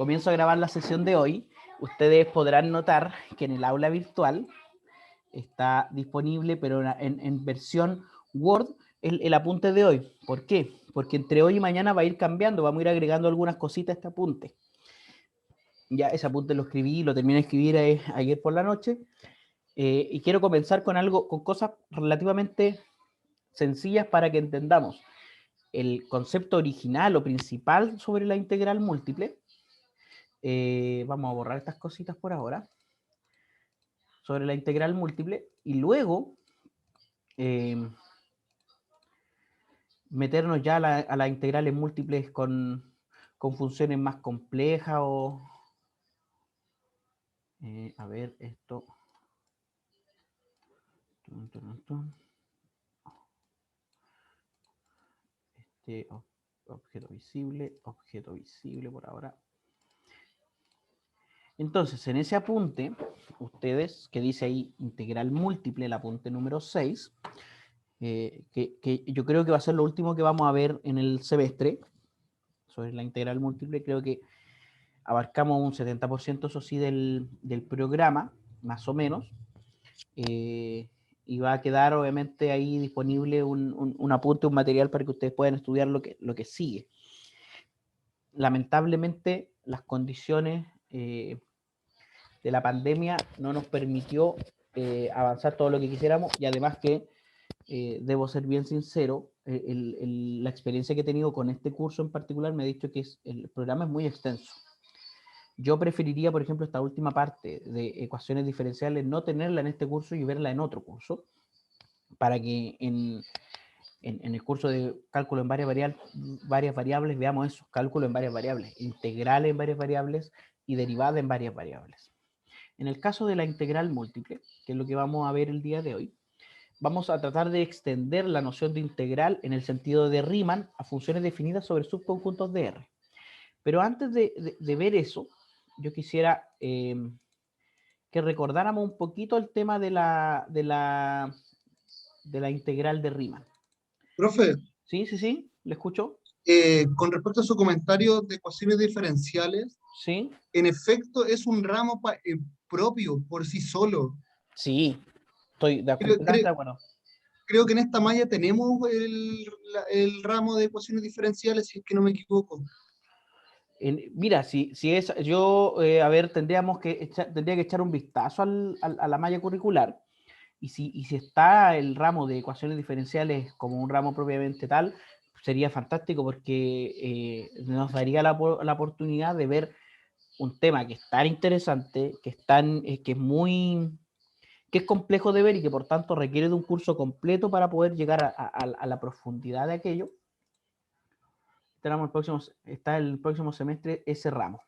comienzo a grabar la sesión de hoy, ustedes podrán notar que en el aula virtual está disponible, pero en versión Word, el apunte de hoy. ¿Por qué? Porque entre hoy y mañana va a ir cambiando, vamos a ir agregando algunas cositas a este apunte. Ya ese apunte lo escribí, lo terminé de escribir ayer por la noche, y quiero comenzar con algo, con cosas relativamente sencillas para que entendamos el concepto original o principal sobre la integral múltiple. Vamos a borrar estas cositas por ahora, sobre la integral múltiple, y luego meternos ya a las integrales múltiples con funciones más complejas o... a ver, esto... Este objeto visible por ahora. Entonces, en ese apunte, ustedes, que dice ahí integral múltiple, el apunte número 6, que yo creo que va a ser lo último que vamos a ver en el semestre, sobre la integral múltiple, creo que abarcamos un 70%, eso sí, del programa, más o menos, y va a quedar obviamente ahí disponible un apunte, un material para que ustedes puedan estudiar lo que sigue. Lamentablemente, las condiciones de la pandemia no nos permitió avanzar todo lo que quisiéramos, y además que debo ser bien sincero, la experiencia que he tenido con este curso en particular me ha dicho que el programa es muy extenso. Yo preferiría, por ejemplo, esta última parte de ecuaciones diferenciales no tenerla en este curso y verla en otro curso, para que en el curso de cálculo en varias variables veamos eso, cálculo en varias variables, integral en varias variables y derivada en varias variables. En el caso de la integral múltiple, que es lo que vamos a ver el día de hoy, vamos a tratar de extender la noción de integral en el sentido de Riemann a funciones definidas sobre subconjuntos de R. Pero antes de ver eso, yo quisiera que recordáramos un poquito el tema de la integral de Riemann. Profe, Sí, le escucho. con respecto a su comentario de ecuaciones diferenciales, Sí, en efecto es un ramo propio por sí solo. sí, estoy Creo, completamente creo, de acuerdo. creo que en esta malla tenemos el ramo de ecuaciones diferenciales, si es que no me equivoco. Mira, si es, yo, a ver, tendría que echar un vistazo a la malla curricular, y si está el ramo de ecuaciones diferenciales como un ramo propiamente tal, sería fantástico, porque nos daría la oportunidad de ver un tema que es tan interesante, que es complejo de ver y que por tanto requiere de un curso completo para poder llegar a la profundidad de aquello. Está el próximo semestre ese ramo.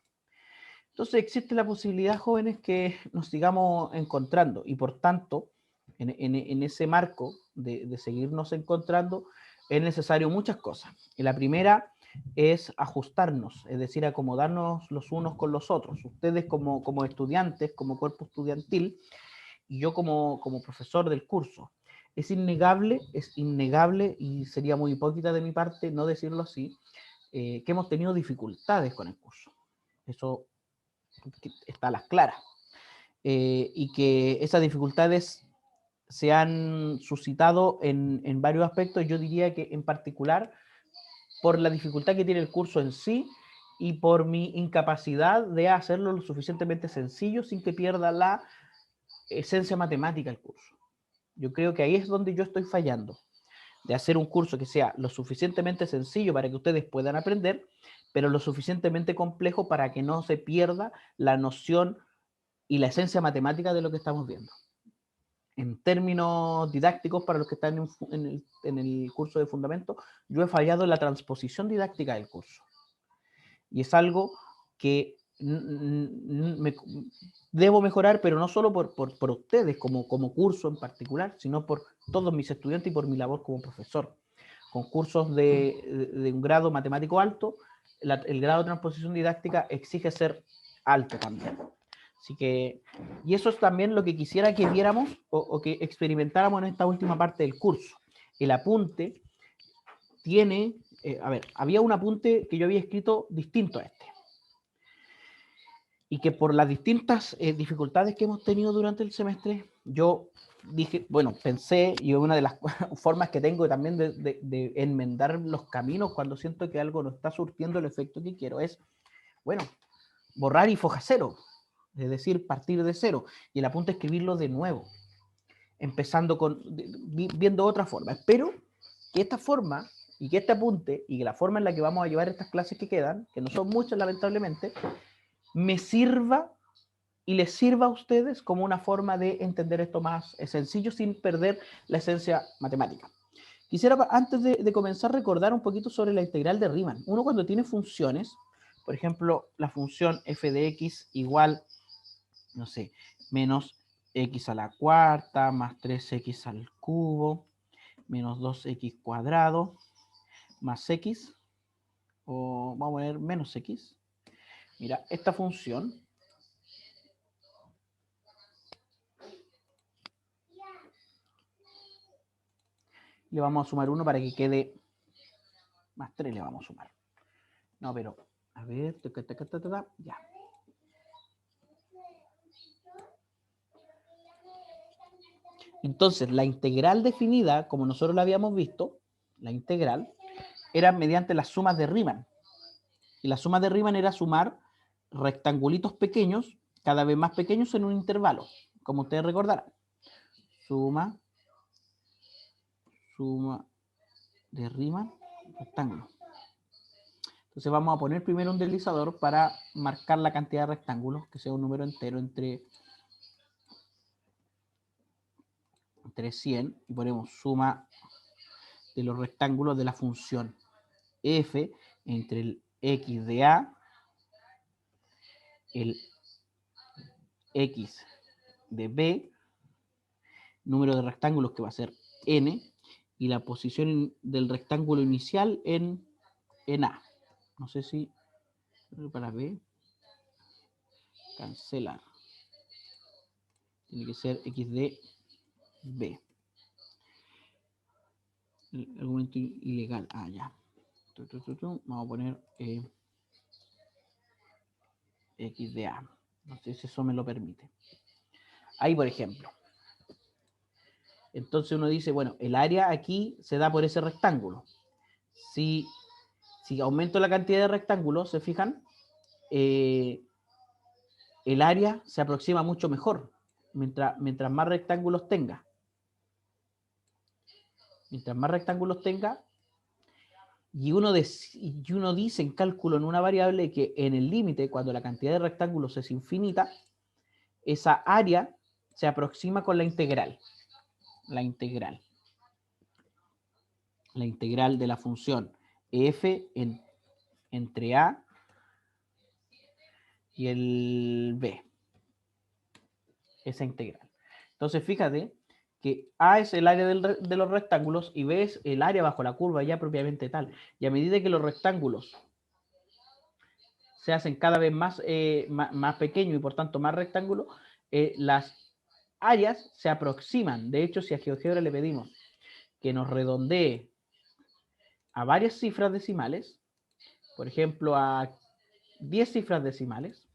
Entonces existe la posibilidad, jóvenes, que nos sigamos encontrando, y por tanto, en ese marco de seguirnos encontrando, es necesario muchas cosas. Y la primera es ajustarnos, es decir, acomodarnos los unos con los otros. Ustedes como estudiantes, como cuerpo estudiantil, y yo como profesor del curso. Es innegable, y sería muy hipócrita de mi parte no decirlo así, que hemos tenido dificultades con el curso. Eso está a las claras. Y que esas dificultades se han suscitado en varios aspectos. Yo diría que en particular por la dificultad que tiene el curso en sí, y por mi incapacidad de hacerlo lo suficientemente sencillo sin que pierda la esencia matemática del curso. Yo creo que ahí es donde yo estoy fallando, de hacer un curso que sea lo suficientemente sencillo para que ustedes puedan aprender, pero lo suficientemente complejo para que no se pierda la noción y la esencia matemática de lo que estamos viendo. En términos didácticos, para los que están en el curso de fundamento, yo he fallado en la transposición didáctica del curso. Y es algo que debo mejorar, pero no solo por ustedes como curso en particular, sino por todos mis estudiantes y por mi labor como profesor. Con cursos de un grado matemático alto, el grado de transposición didáctica exige ser alto también. Así que, y eso es también lo que quisiera que viéramos o que experimentáramos en esta última parte del curso. El apunte tiene, a ver, había un apunte que yo había escrito distinto a este. y que por las distintas dificultades que hemos tenido durante el semestre, yo dije, bueno, pensé, y una de las formas que tengo también de enmendar los caminos cuando siento que algo no está surtiendo el efecto que quiero, es, bueno, borrar y foja cero, es decir, partir de cero, y el apunte es escribirlo de nuevo, empezando viendo otra forma. Espero que esta forma, y que este apunte, y que la forma en la que vamos a llevar estas clases que quedan, que no son muchas lamentablemente, me sirva y les sirva a ustedes como una forma de entender esto más sencillo sin perder la esencia matemática. Quisiera, antes de comenzar, recordar un poquito sobre la integral de Riemann. Uno cuando tiene funciones, por ejemplo, la función f de x igual, no sé, menos x a la cuarta más 3x al cubo menos 2x cuadrado más x, o vamos a poner menos x. Mira, esta función le vamos a sumar 1 para que quede más 3 le vamos a sumar. No, pero, a ver, ya. Entonces, la integral definida, como nosotros la habíamos visto, la integral, era mediante las sumas de Riemann. Y la suma de Riemann era sumar rectangulitos pequeños, cada vez más pequeños en un intervalo, como ustedes recordarán. Suma de Riemann, rectángulo. Entonces vamos a poner primero un deslizador para marcar la cantidad de rectángulos, que sea un número entero entre 100, y ponemos suma de los rectángulos de la función f entre el x de a, el x de b, número de rectángulos que va a ser n, y la posición del rectángulo inicial en a. No sé si para b, cancelar. Tiene que ser x de b. El argumento ilegal. Ah, ya. Vamos a poner x de a. No sé si eso me lo permite. Ahí, por ejemplo. Entonces uno dice, bueno, el área aquí se da por ese rectángulo. Si aumento la cantidad de rectángulos, ¿se fijan? El área se aproxima mucho mejor mientras más rectángulos tenga. Mientras más rectángulos tenga, y uno dice en cálculo en una variable que en el límite, cuando la cantidad de rectángulos es infinita, esa área se aproxima con la integral. La integral de la función f entre a y el b. Esa integral. Entonces, fíjate que A es el área de los rectángulos y B es el área bajo la curva ya propiamente tal. Y a medida que los rectángulos se hacen cada vez más pequeños y por tanto más rectángulos, las áreas se aproximan. De hecho, si a GeoGebra le pedimos que nos redondee a varias cifras decimales, por ejemplo, a 10 cifras decimales,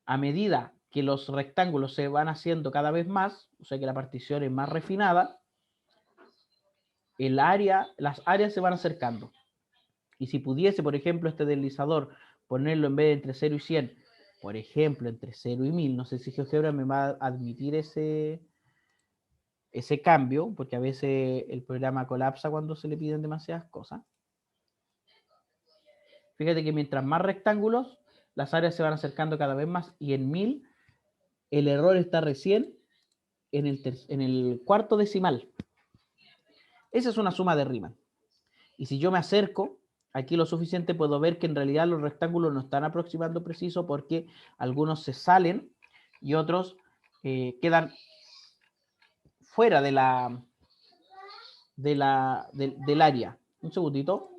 a medida que los rectángulos se van haciendo cada vez más, o sea que la partición es más refinada, las áreas se van acercando. Y si pudiese, por ejemplo, este deslizador ponerlo en vez de entre 0 y 100, por ejemplo, entre 0 y 1000, no sé si GeoGebra me va a admitir ese cambio, porque a veces el programa colapsa cuando se le piden demasiadas cosas. Fíjate que mientras más rectángulos, las áreas se van acercando cada vez más, y en 1000 el error está recién en el cuarto decimal. Esa es una suma de Riemann. Y si yo me acerco aquí lo suficiente, puedo ver que en realidad los rectángulos no están aproximando preciso porque algunos se salen y otros quedan fuera del área. Un segundito.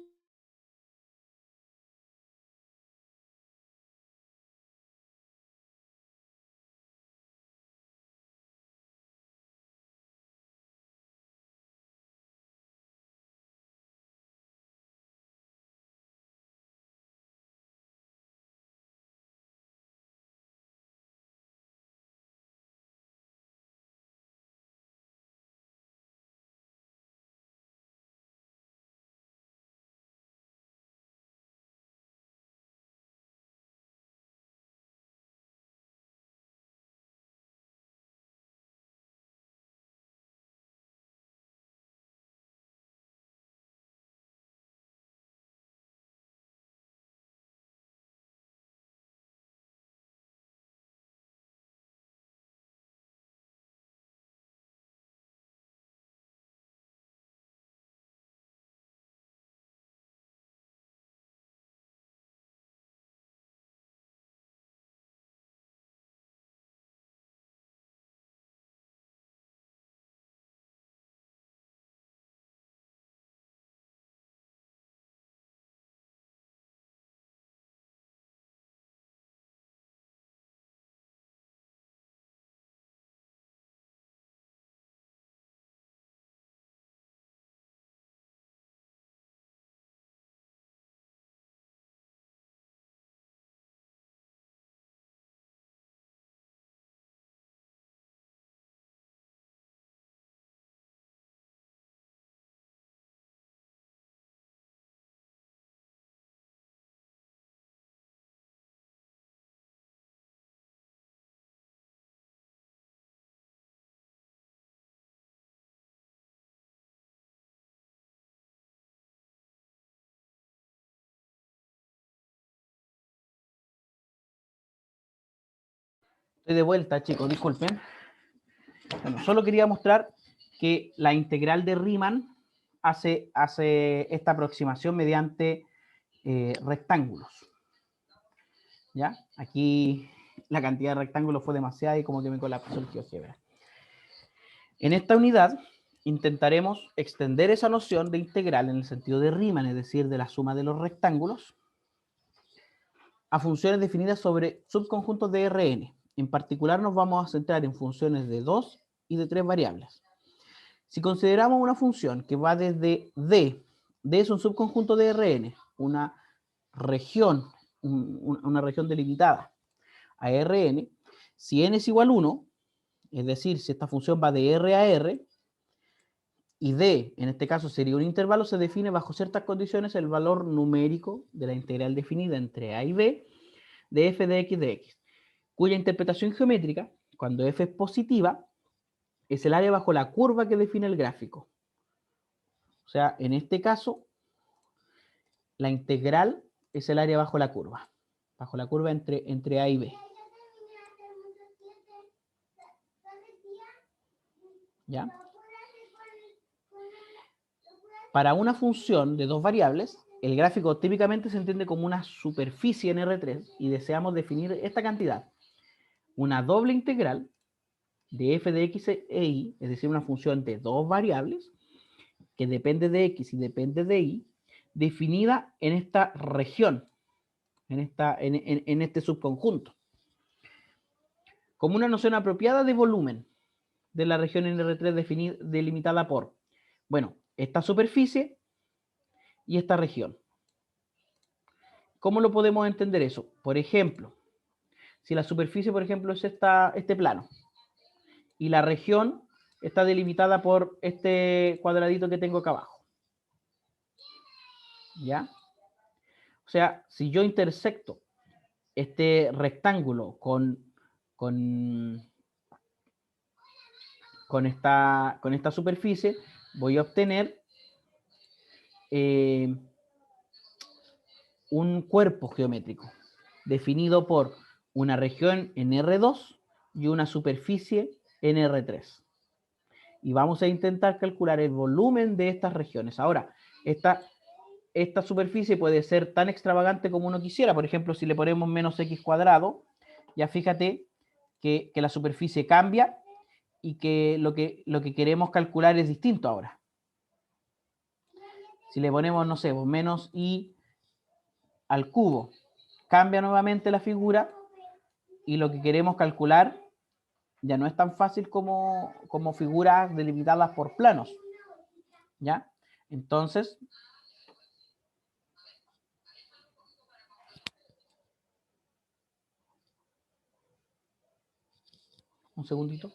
Estoy de vuelta, chicos, disculpen. Bueno, solo quería mostrar que la integral de Riemann hace esta aproximación mediante rectángulos. ¿Ya? Aquí la cantidad de rectángulos fue demasiada y como que me colapsó el GeoGebra. En esta unidad intentaremos extender esa noción de integral en el sentido de Riemann, es decir, de la suma de los rectángulos, a funciones definidas sobre subconjuntos de Rn. En particular nos vamos a centrar en funciones de 2 y de 3 variables. Si consideramos una función que va desde D es un subconjunto de Rn, una región delimitada a Rn, si n es igual a 1, es decir, si esta función va de R a R, y D, en este caso sería un intervalo, se define bajo ciertas condiciones el valor numérico de la integral definida entre A y B de f de x, cuya interpretación geométrica, cuando f es positiva, es el área bajo la curva que define el gráfico. O sea, en este caso, la integral es el área bajo la curva entre A y B. ¿Ya? Para una función de dos variables, el gráfico típicamente se entiende como una superficie en R3 y deseamos definir esta cantidad. Una doble integral de f de x e y, es decir, una función de dos variables que depende de x y depende de y, definida en esta región, en este subconjunto, como una noción apropiada de volumen de la región en R3 delimitada por, bueno, esta superficie y esta región. ¿Cómo lo podemos entender eso? Por ejemplo, si la superficie, por ejemplo, es este plano y la región está delimitada por este cuadradito que tengo acá abajo. ¿Ya? O sea, si yo intersecto este rectángulo con esta superficie, voy a obtener un cuerpo geométrico definido por una región en R2 y una superficie en R3. Y vamos a intentar calcular el volumen de estas regiones. Ahora, esta superficie puede ser tan extravagante como uno quisiera. Por ejemplo, si le ponemos menos x cuadrado, ya fíjate que la superficie cambia y que lo que queremos calcular es distinto ahora. Si le ponemos, no sé, menos y al cubo, cambia nuevamente la figura y lo que queremos calcular ya no es tan fácil como figuras delimitadas por planos. ¿Ya? Entonces, un segundito.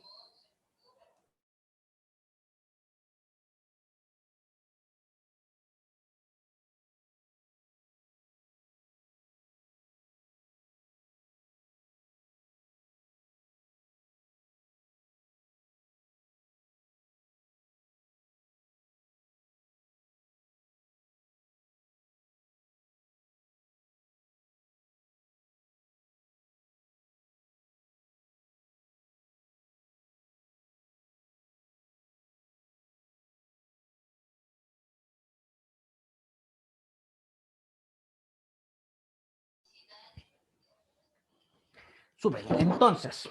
Súper. Entonces,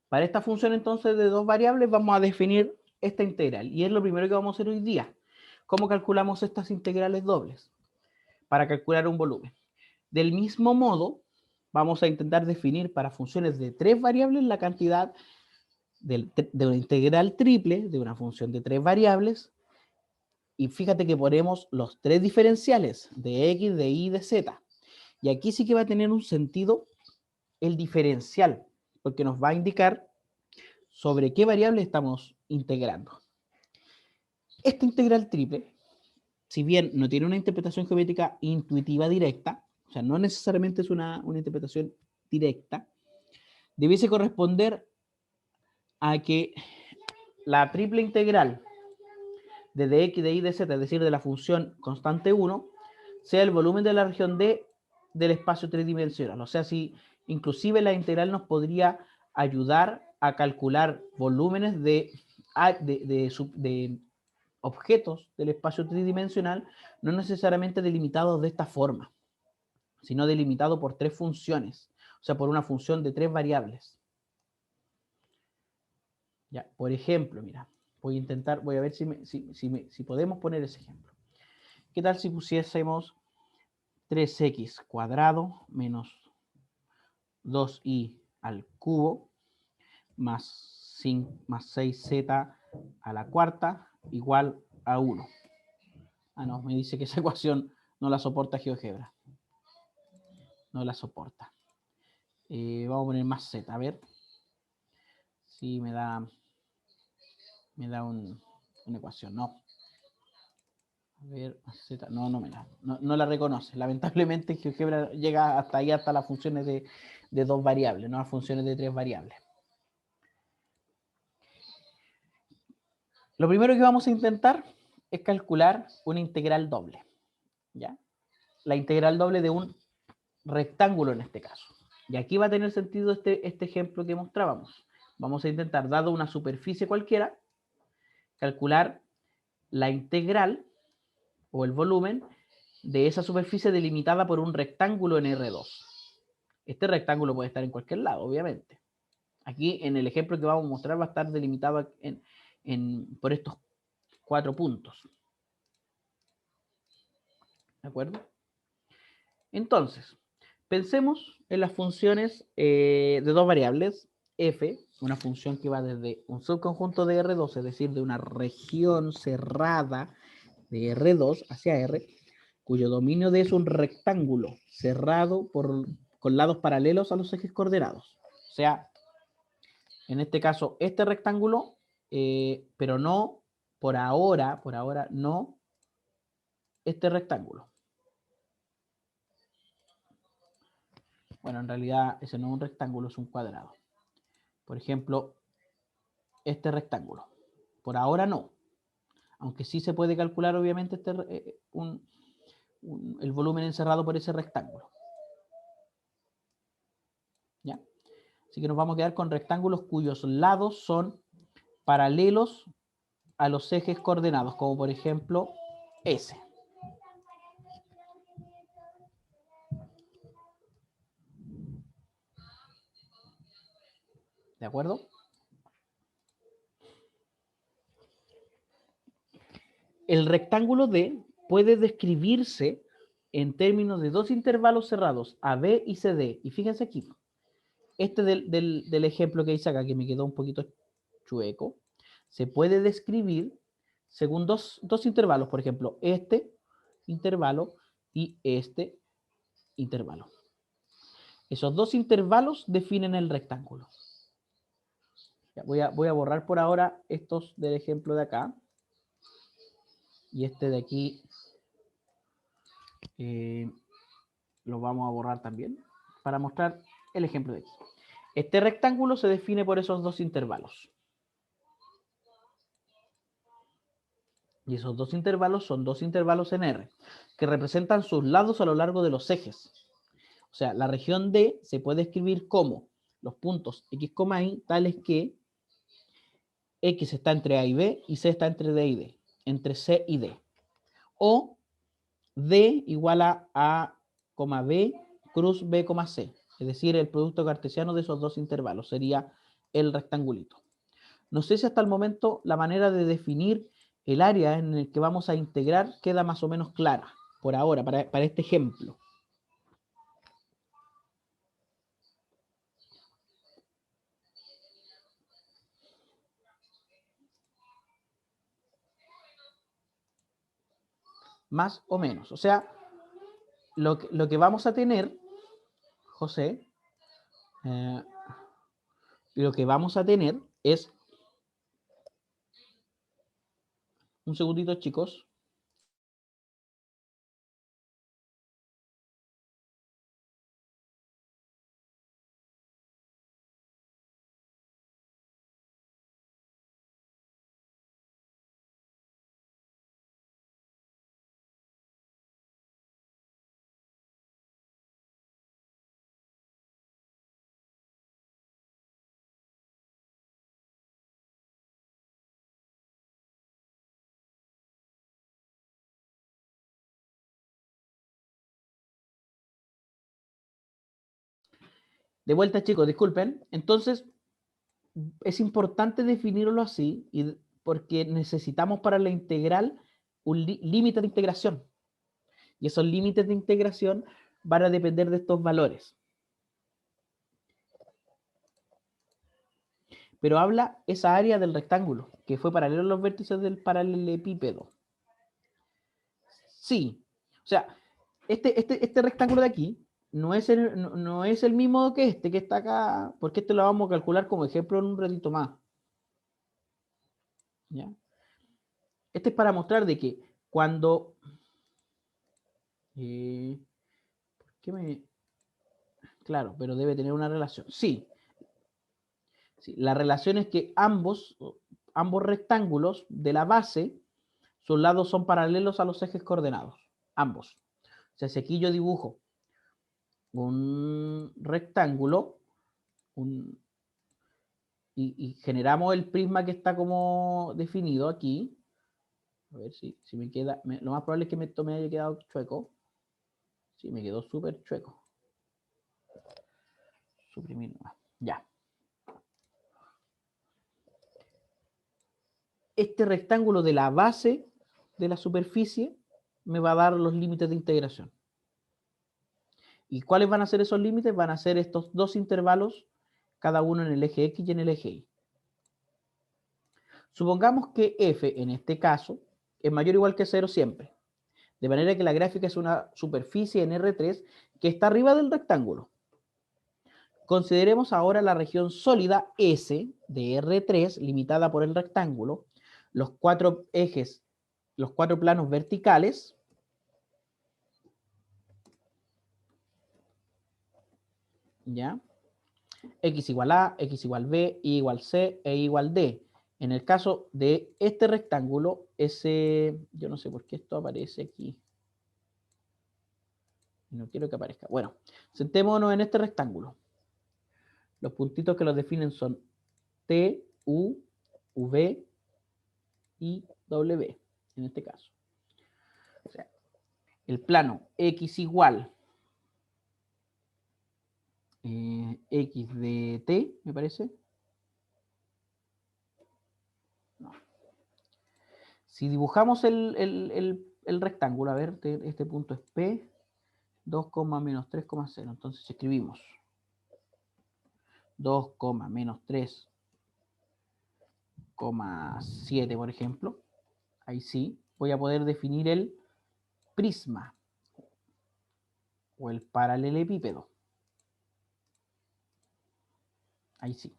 para esta función entonces de dos variables vamos a definir esta integral. Y es lo primero que vamos a hacer hoy día. ¿Cómo calculamos estas integrales dobles? Para calcular un volumen. Del mismo modo, vamos a intentar definir para funciones de tres variables la cantidad de una integral triple de una función de tres variables. Y fíjate que ponemos los tres diferenciales de x, de y, de z. Y aquí sí que va a tener un sentido el diferencial, porque nos va a indicar sobre qué variable estamos integrando. Esta integral triple, si bien no tiene una interpretación geométrica intuitiva directa, o sea, no necesariamente es una interpretación directa, debiese corresponder a que la triple integral de dx, de y, de z, es decir, de la función constante 1, sea el volumen de la región D del espacio tridimensional. O sea, si inclusive la integral nos podría ayudar a calcular volúmenes de objetos del espacio tridimensional, no necesariamente delimitados de esta forma, sino delimitado por tres funciones, o sea, por una función de tres variables. Ya, por ejemplo, mira, voy a ver si podemos poner ese ejemplo. ¿Qué tal si pusiésemos 3x cuadrado menos 2y al cubo más 6z a la cuarta igual a 1? Ah, no, me dice que esa ecuación no la soporta GeoGebra. No la soporta. Vamos a poner más z, a ver si me da una ecuación. No. A ver, z, no me da. No la reconoce. Lamentablemente GeoGebra llega hasta ahí, hasta las funciones de dos variables, no las funciones de tres variables. Lo primero que vamos a intentar es calcular una integral doble. ¿Ya? La integral doble de un rectángulo en este caso. Y aquí va a tener sentido este ejemplo que mostrábamos. Vamos a intentar, dado una superficie cualquiera, calcular la integral o el volumen de esa superficie delimitada por un rectángulo en R2. Este rectángulo puede estar en cualquier lado, obviamente. Aquí en el ejemplo que vamos a mostrar va a estar delimitado por estos 4 puntos. ¿De acuerdo? Entonces, pensemos en las funciones de dos variables, f, una función que va desde un subconjunto de R2, es decir, de una región cerrada de R2 hacia R, cuyo dominio D es un rectángulo cerrado con lados paralelos a los ejes coordenados. O sea, en este caso, este rectángulo, pero no, por ahora no este rectángulo. Bueno, en realidad ese no es un rectángulo, es un cuadrado. Por ejemplo, este rectángulo. Por ahora no. Aunque sí se puede calcular, obviamente, el volumen encerrado por ese rectángulo. ¿Ya? Así que nos vamos a quedar con rectángulos cuyos lados son paralelos a los ejes coordenados, como por ejemplo ese. ¿De acuerdo? El rectángulo D puede describirse en términos de dos intervalos cerrados, AB y CD. Y fíjense aquí, este del ejemplo que hice acá, que me quedó un poquito chueco, se puede describir según dos intervalos, por ejemplo, este intervalo y este intervalo. Esos dos intervalos definen el rectángulo. Ya, voy a borrar por ahora estos del ejemplo de acá. Y este de aquí lo vamos a borrar también para mostrar el ejemplo de aquí. Este rectángulo se define por esos dos intervalos. Y esos dos intervalos son dos intervalos en R, que representan sus lados a lo largo de los ejes. O sea, la región D se puede escribir como los puntos X, Y, tales que X está entre A y B y C está entre D y D, entre C y D. O D igual a A, B, cruz B, C. Es decir, el producto cartesiano de esos dos intervalos sería el rectangulito. No sé si hasta el momento la manera de definir el área en el que vamos a integrar queda más o menos clara, por ahora, para este ejemplo. Más o menos. O sea, lo que vamos a tener, José, lo que vamos a tener es, un segundito, chicos. De vuelta, chicos, disculpen. Entonces, es importante definirlo así porque necesitamos para la integral un límite de integración. Y esos límites de integración van a depender de estos valores. Pero habla esa área del rectángulo, que fue paralelo a los vértices del paralelepípedo. Sí. O sea, este rectángulo de aquí no es el mismo que está acá, porque este lo vamos a calcular como ejemplo en un ratito más. ¿Ya? Este es para mostrar de que cuando... ¿por qué me...? Claro, pero debe tener una relación. Sí. Sí, la relación es que ambos rectángulos de la base, sus lados son paralelos a los ejes coordenados. Ambos. O sea, si aquí yo dibujo un rectángulo y generamos el prisma que está como definido aquí. A ver si me queda. Lo más probable es que me haya quedado chueco. Sí, me quedó súper chueco. Suprimir nomás. Ya. Este rectángulo de la base de la superficie me va a dar los límites de integración. ¿Y cuáles van a ser esos límites? Van a ser estos dos intervalos, cada uno en el eje X y en el eje Y. Supongamos que f, en este caso, es mayor o igual que 0 siempre. De manera que la gráfica es una superficie en R3 que está arriba del rectángulo. Consideremos ahora la región sólida S de R3, limitada por el rectángulo, los cuatro ejes, los cuatro planos verticales, ¿ya? X igual A, X igual B, Y igual C e Y igual D. En el caso de este rectángulo, yo no sé por qué esto aparece aquí. No quiero que aparezca. Bueno, sentémonos en este rectángulo. Los puntitos que los definen son T, U, V y W, en este caso. O sea, el plano X igual X de T, me parece. No. Si dibujamos el rectángulo, a ver, este punto es P, 2, menos 3,0. Entonces escribimos 2, menos 3,7, por ejemplo. Ahí sí, voy a poder definir el prisma o el paralelepípedo. Ahí sí.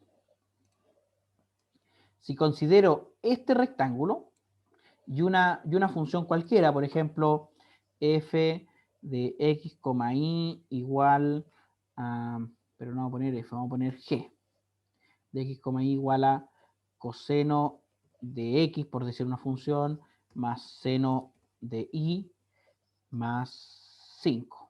Si considero este rectángulo y una función cualquiera, por ejemplo, f de x, y igual a, pero no vamos a poner f, vamos a poner g, de x, y igual a coseno de x, por decir una función, más seno de y, más 5.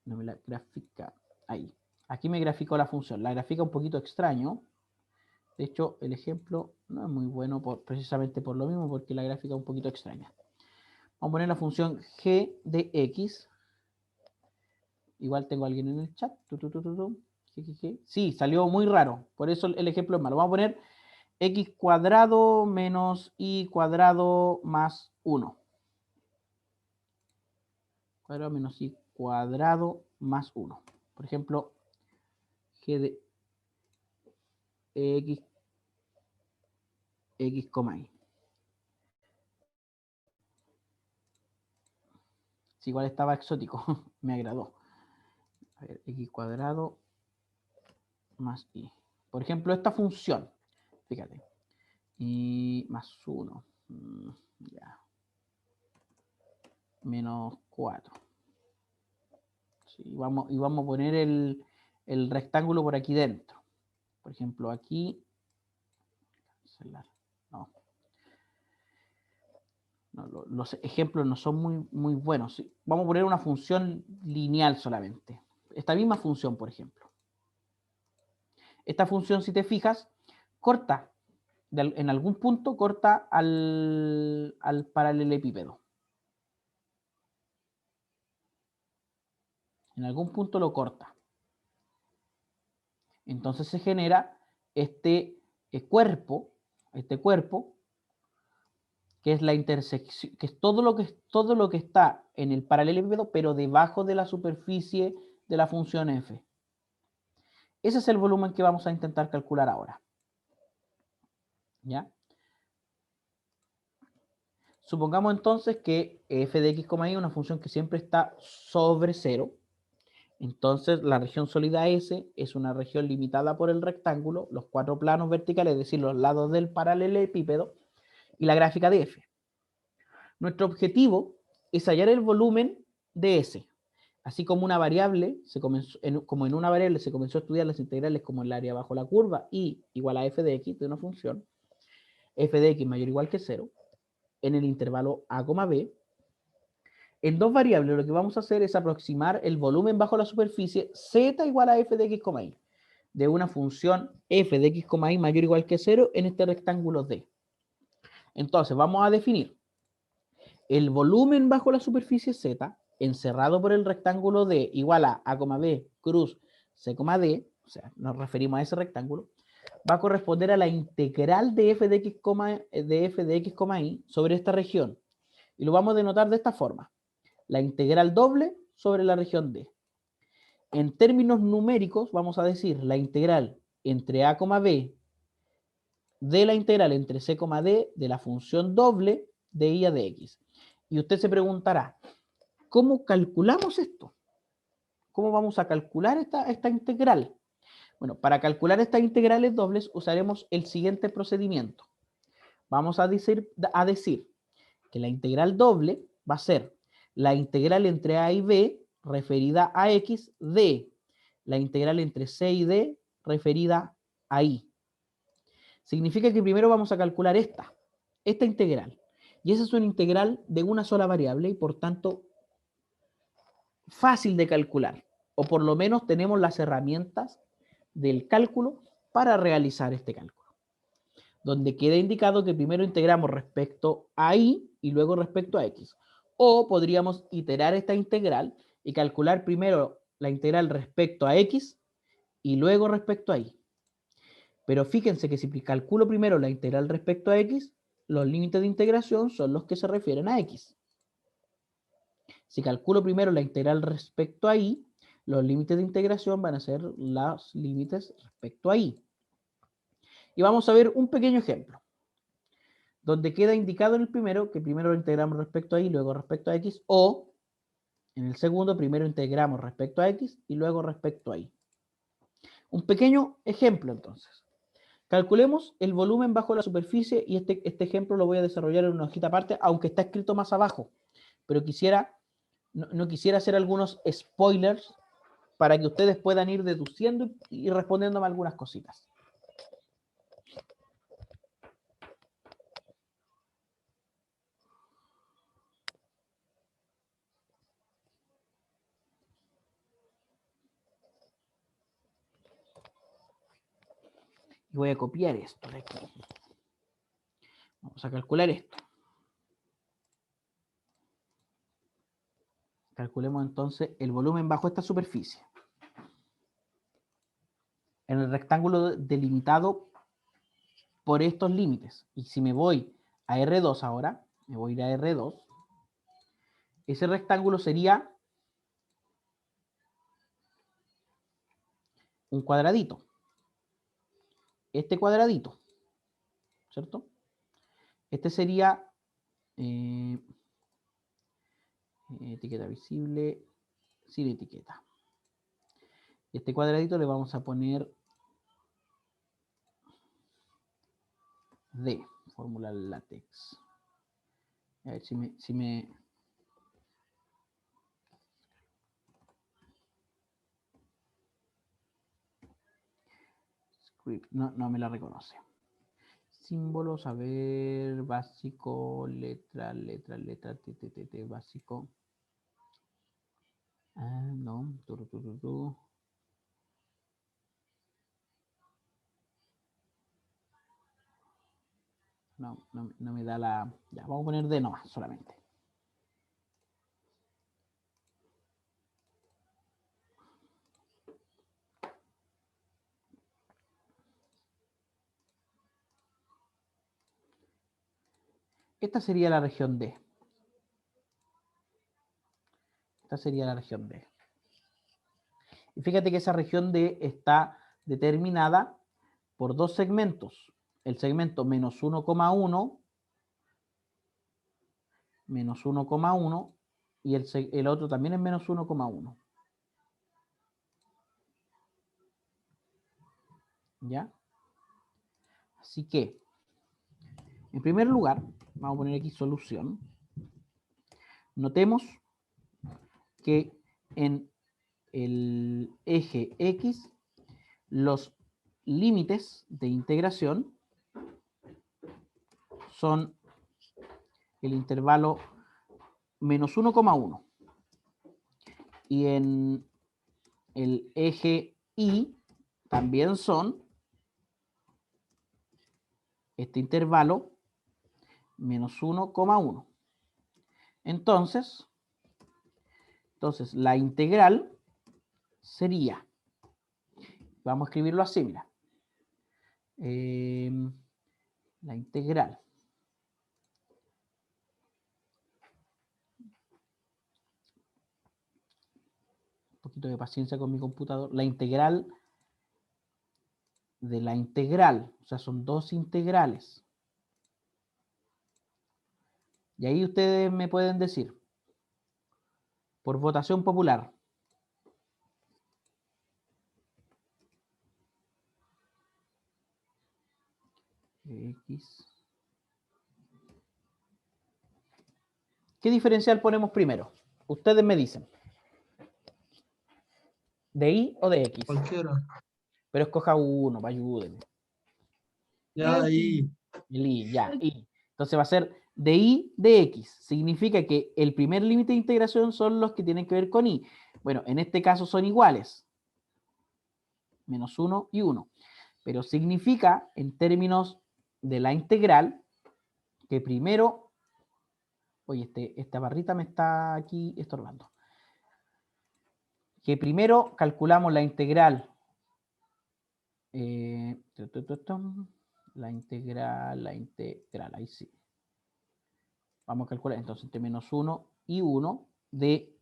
No me la grafica ahí. Aquí me graficó la función. La grafica un poquito extraño. De hecho, el ejemplo no es muy bueno precisamente por lo mismo, porque la gráfica es un poquito extraña. Vamos a poner la función g de x. Igual tengo a alguien en el chat. Sí, salió muy raro. Por eso el ejemplo es malo. Vamos a poner x cuadrado menos y cuadrado más 1. Cuadrado menos y cuadrado más 1. Por ejemplo, g de x, y. Sí, igual estaba exótico. Me agradó. A ver, x cuadrado más y. Por ejemplo, esta función. Fíjate. Y más 1. Ya. Menos 4. Sí, y vamos a poner el rectángulo por aquí dentro. Por ejemplo, aquí. No. No, los ejemplos no son muy buenos. ¿Sí? Vamos a poner una función lineal solamente. Esta misma función, por ejemplo. Esta función, si te fijas, corta. En algún punto corta al paralelepípedo. En algún punto lo corta. Entonces se genera este cuerpo, que es la intersección, que es todo lo que está en el paralelepípedo, pero debajo de la superficie de la función f. Ese es el volumen que vamos a intentar calcular ahora. ¿Ya? Supongamos entonces que f de x, y es una función que siempre está sobre 0. Entonces la región sólida S es una región limitada por el rectángulo, los 4 planos verticales, es decir, los lados del paralelepípedo, y la gráfica de f. Nuestro objetivo es hallar el volumen de S. Así como una variable, como en una variable se comenzó a estudiar las integrales como el área bajo la curva y igual a f de x de una función, f de x mayor o igual que 0, en el intervalo a, b, en dos variables lo que vamos a hacer es aproximar el volumen bajo la superficie z igual a f de x, y de una función f de x, y mayor o igual que 0 en este rectángulo D. Entonces vamos a definir el volumen bajo la superficie z encerrado por el rectángulo D igual a b cruz c, d, o sea, nos referimos a ese rectángulo, va a corresponder a la integral de f de x, y sobre esta región. Y lo vamos a denotar de esta forma. La integral doble sobre la región D. En términos numéricos, vamos a decir la integral entre a, b de la integral entre c, d de la función doble de y a de x. Y usted se preguntará, ¿cómo calculamos esto? ¿Cómo vamos a calcular esta integral? Bueno, para calcular estas integrales dobles usaremos el siguiente procedimiento. Vamos a decir que la integral doble va a ser la integral entre a y b referida a x de la integral entre c y d referida a y. Significa que primero vamos a calcular esta integral. Y esa es una integral de una sola variable y por tanto fácil de calcular. O por lo menos tenemos las herramientas del cálculo para realizar este cálculo. Donde queda indicado que primero integramos respecto a y luego respecto a x. O podríamos iterar esta integral y calcular primero la integral respecto a x y luego respecto a y. Pero fíjense que si calculo primero la integral respecto a x, los límites de integración son los que se refieren a x. Si calculo primero la integral respecto a y, los límites de integración van a ser los límites respecto a y. Y vamos a ver un pequeño ejemplo, donde queda indicado en el primero que primero lo integramos respecto a y, luego respecto a x, o en el segundo primero integramos respecto a x y luego respecto a y. Un pequeño ejemplo entonces. Calculemos el volumen bajo la superficie y este ejemplo lo voy a desarrollar en una hojita aparte, aunque está escrito más abajo, pero no quisiera hacer algunos spoilers para que ustedes puedan ir deduciendo y respondiéndome algunas cositas. Y voy a copiar esto de aquí. Vamos a calcular esto. Calculemos entonces el volumen bajo esta superficie. En el rectángulo delimitado por estos límites. Y si me voy a R2 ahora, me voy a ir a R2, ese rectángulo sería un cuadradito. Este cuadradito, ¿cierto? Este sería etiqueta visible sin etiqueta. Este cuadradito le vamos a poner D, fórmula látex. A ver si me... Script, no me la reconoce. Símbolos, a ver, básico, letra, t, básico. No, no me da la... Ya, vamos a poner D nomás, solamente. Esta sería la región D. Esta sería la región D. Y fíjate que esa región D está determinada por dos segmentos. El segmento menos 1,1 y el otro también es menos 1,1. ¿Ya? Así que, en primer lugar, vamos a poner aquí solución. Notemos que en el eje X los límites de integración son el intervalo menos 1,1 y en el eje Y también son este intervalo menos 1,1. Entonces la integral sería, vamos a escribirlo así, mira, la integral un poquito de paciencia con mi computador, la integral de la integral, o sea, son dos integrales. Y ahí ustedes me pueden decir, por votación popular, X. ¿Qué diferencial ponemos primero? Ustedes me dicen. ¿De Y o de X? Cualquiera. Pero escoja uno, para ayúdenme. Ya ahí. El Y, ya, Y. Entonces va a ser de Y de X. Significa que el primer límite de integración son los que tienen que ver con Y. Bueno, en este caso son iguales. Menos 1 y 1. Pero significa, en términos de la integral, que primero... Oye, esta barrita me está aquí estorbando. Que primero calculamos la integral. La integral, ahí sí. Vamos a calcular entonces entre menos 1 y 1 de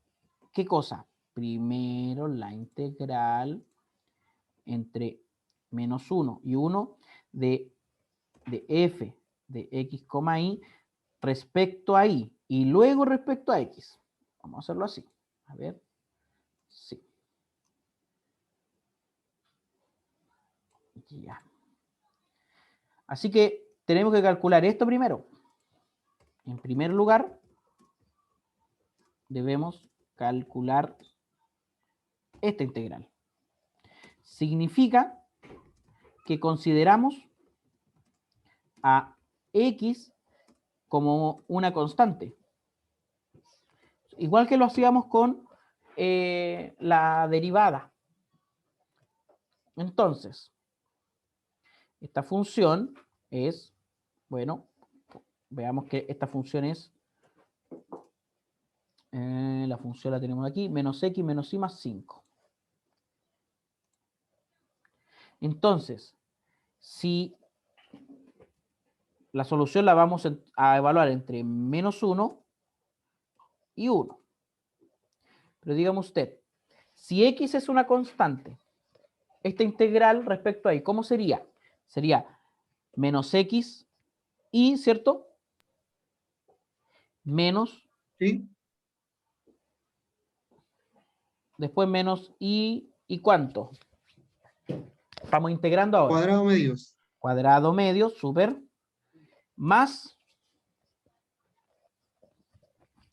¿qué cosa? Primero la integral entre menos 1 y 1 de f de x, y respecto a y luego respecto a x. Vamos a hacerlo así. A ver. Sí. Ya. Así que tenemos que calcular esto primero. En primer lugar, debemos calcular esta integral. Significa que consideramos a x como una constante. Igual que lo hacíamos con la derivada. Entonces, esta función es, bueno, veamos que esta función es, la función la tenemos aquí, menos x menos y más 5. Entonces, si la solución la vamos a evaluar entre menos 1 y 1. Pero dígame usted, si x es una constante, esta integral respecto a y, ¿cómo sería? Sería menos x y, ¿cierto? Menos, ¿Sí? después menos y ¿cuánto? Estamos integrando ahora. Cuadrado medios. Cuadrado medio, súper, más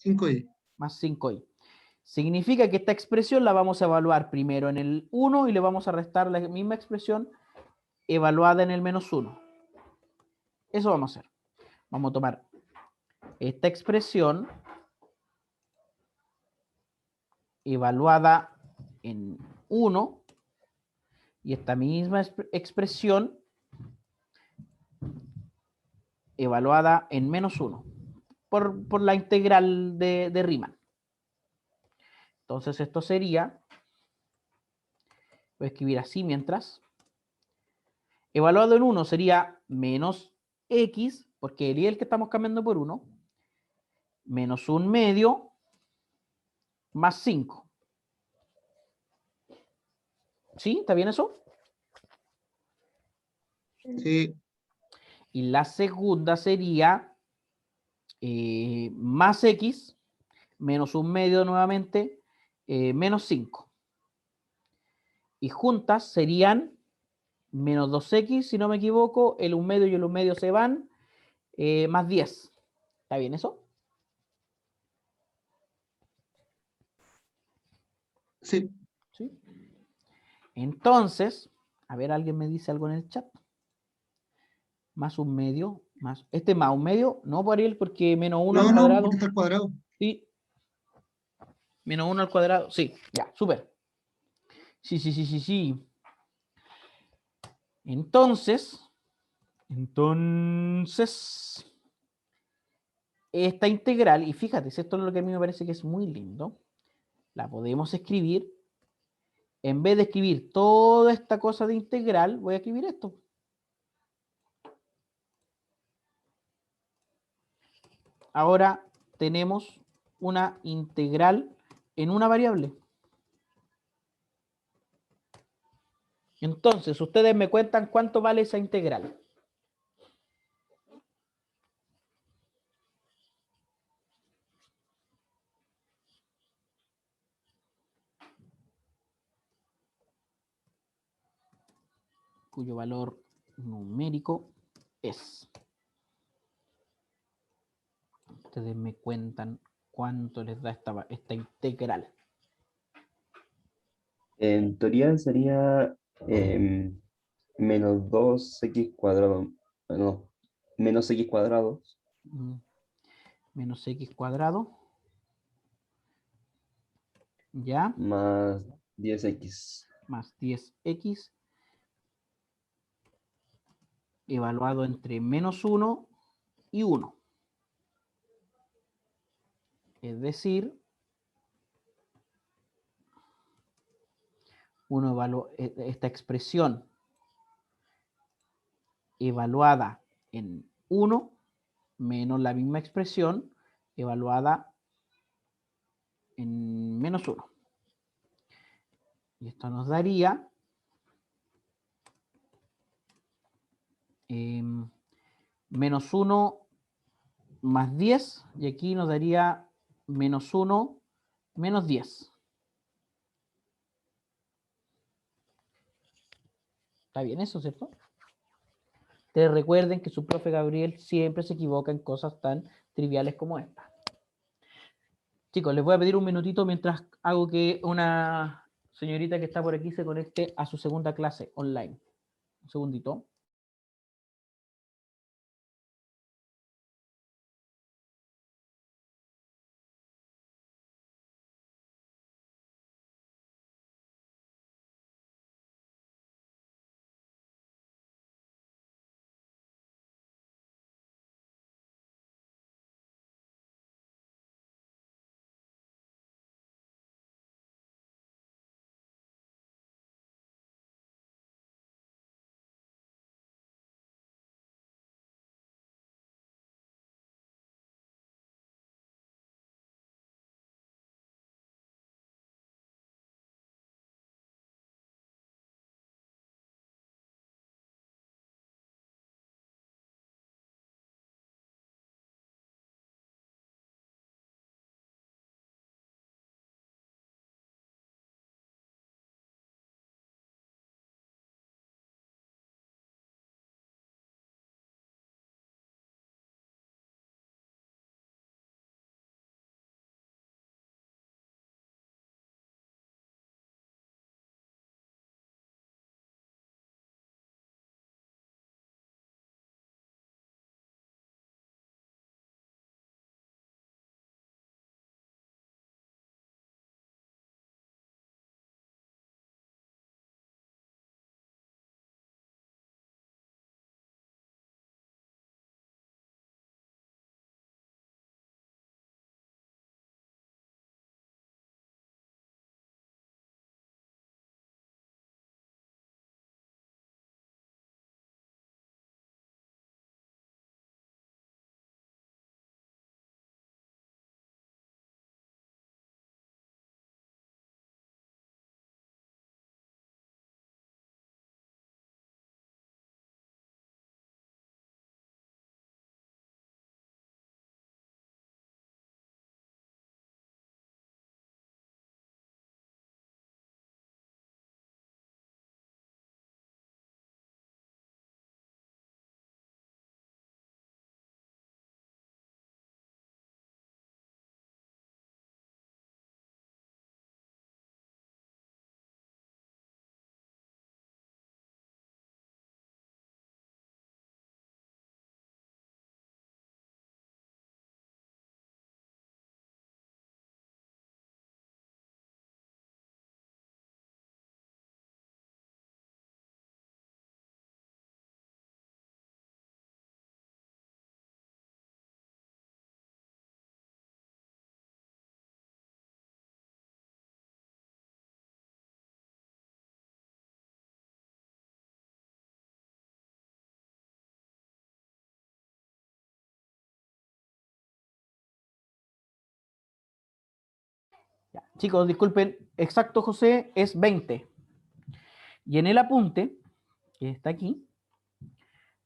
5y. más 5y. Significa que esta expresión la vamos a evaluar primero en el 1 y le vamos a restar la misma expresión evaluada en el menos 1. Eso vamos a hacer. Vamos a tomar esta expresión evaluada en 1 y esta misma expresión evaluada en menos 1 por la integral de Riemann. Entonces esto sería, voy a escribir así mientras, evaluado en 1 sería menos x porque el i es el que estamos cambiando por 1, menos 1/2 más 5. ¿Sí? ¿Está bien eso? Sí, Y la segunda sería más x, menos 1/2 nuevamente, menos 5. Y juntas serían menos 2x, si no me equivoco, el 1/2 y el 1/2 se van, más 10. ¿Está bien eso? sí. ¿Sí? Entonces, a ver, alguien me dice algo en el chat. Más 1/2, más... Este más 1/2, no, por Ariel, porque menos 1 al No, no, cuadrado. porque está al cuadrado. Sí, menos 1 al cuadrado. Sí, ya, súper. Sí, sí, sí, sí, sí. Entonces, esta integral, y fíjate, si esto es lo que a mí me parece que es muy lindo, la podemos escribir, en vez de escribir toda esta cosa de integral, voy a escribir esto. Ahora tenemos una integral en una variable. Entonces, ustedes me cuentan cuánto vale esa integral. Cuyo valor numérico es. Ustedes me cuentan cuánto les da esta integral. En teoría sería menos 2x cuadrado, no, menos x cuadrado Menos x cuadrado. ¿Ya? más 10x. Más 10x evaluado entre menos 1 y 1. Es decir, esta expresión evaluada en 1 menos la misma expresión evaluada en menos 1. Y esto nos daría menos 1 más 10, y aquí nos daría menos 1 menos 10. ¿Está bien eso, cierto? Ustedes recuerden que su profe Gabriel siempre se equivoca en cosas tan triviales como esta. Chicos, les voy a pedir un minutito mientras hago que una señorita que está por aquí se conecte a su segunda clase online. Un segundito. Ya. Chicos, disculpen, exacto, José, es 20. Y en el apunte, que está aquí,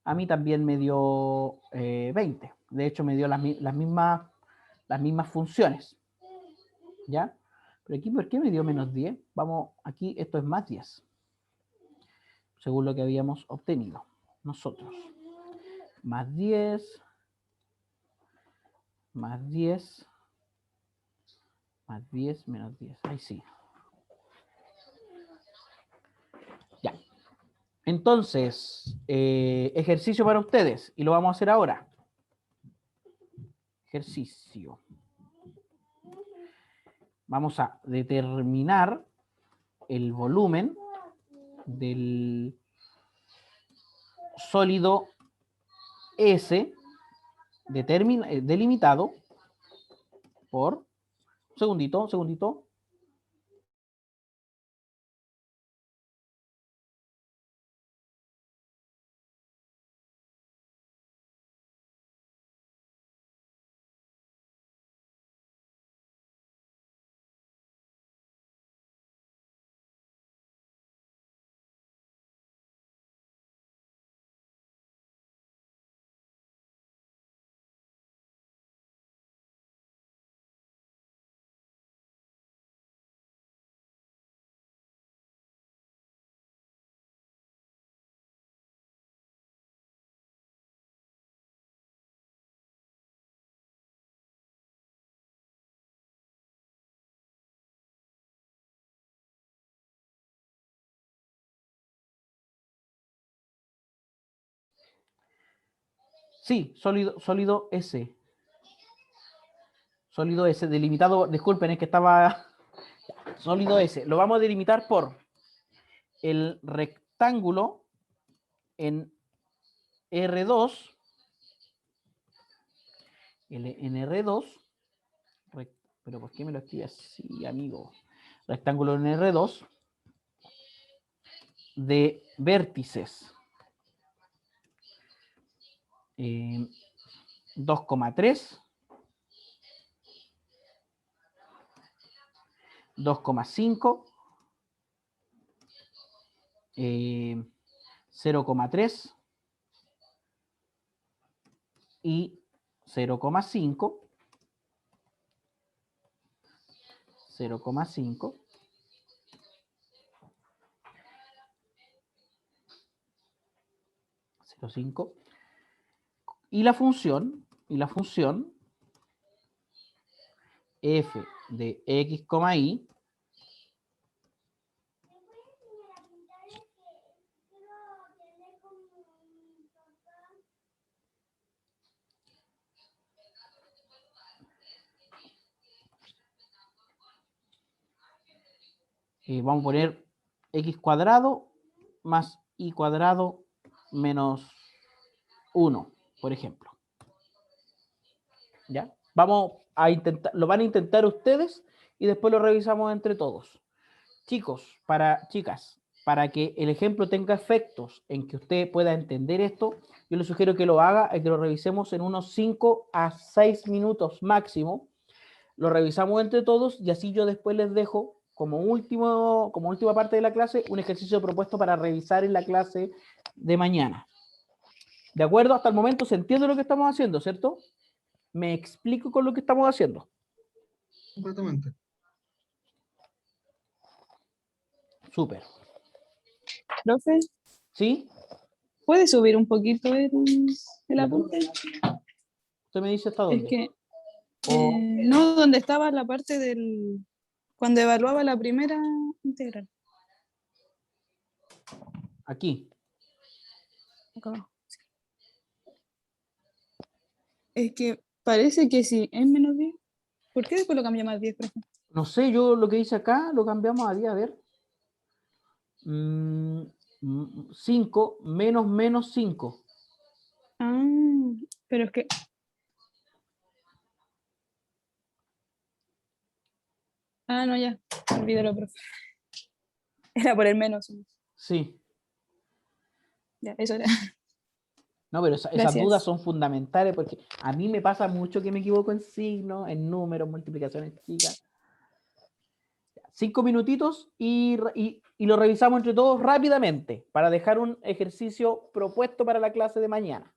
a mí también me dio 20. De hecho, me dio las mismas funciones. ¿Ya? Pero aquí, ¿por qué me dio menos 10? Vamos, aquí esto es más 10. Según lo que habíamos obtenido nosotros. Más 10. Más 10. Más 10 menos 10. Ahí sí. Ya. Entonces, ejercicio para ustedes. Y lo vamos a hacer ahora. Ejercicio. Vamos a determinar el volumen del sólido S delimitado por, un segundito, sí, sólido S. Sólido S delimitado, disculpen, es que estaba sólido S. Lo vamos a delimitar por el rectángulo en R2, en R2, pero ¿por qué me lo escribe así, amigo? Rectángulo en R2 de vértices 2,3, 2,5, 0,3 y 0,5, 0,5, 0,5 y la función f de x, y vamos a poner x cuadrado más y cuadrado menos 1, por ejemplo. ¿Ya? Vamos a intentar, lo van a intentar ustedes y después lo revisamos entre todos. Chicas, para que el ejemplo tenga efectos en que usted pueda entender esto, yo le sugiero que lo haga y que lo revisemos en unos 5 a 6 minutos máximo. Lo revisamos entre todos y así yo después les dejo como última parte de la clase un ejercicio propuesto para revisar en la clase de mañana. ¿De acuerdo? Hasta el momento se entiende lo que estamos haciendo, ¿cierto? Me explico con lo que estamos haciendo. Completamente. Súper. Profe, ¿Sí? ¿puede subir un poquito el apunte? Usted me dice hasta Es dónde. que O no, donde estaba la parte del cuando evaluaba la primera integral. aquí. Acá abajo. Es que parece que sí, es menos 10. ¿Por qué después lo cambiamos a 10, profe? No sé, yo lo que hice acá lo cambiamos a 10, a ver. 5 menos 5. Ah, pero es que. Ah, no, ya. Olvídalo, profe. Era por el menos. Sí. Ya, eso era. No, pero esas Gracias. dudas son fundamentales porque a mí me pasa mucho que me equivoco en signos, en números, multiplicaciones chicas. 5 minutitos y lo revisamos entre todos rápidamente para dejar un ejercicio propuesto para la clase de mañana.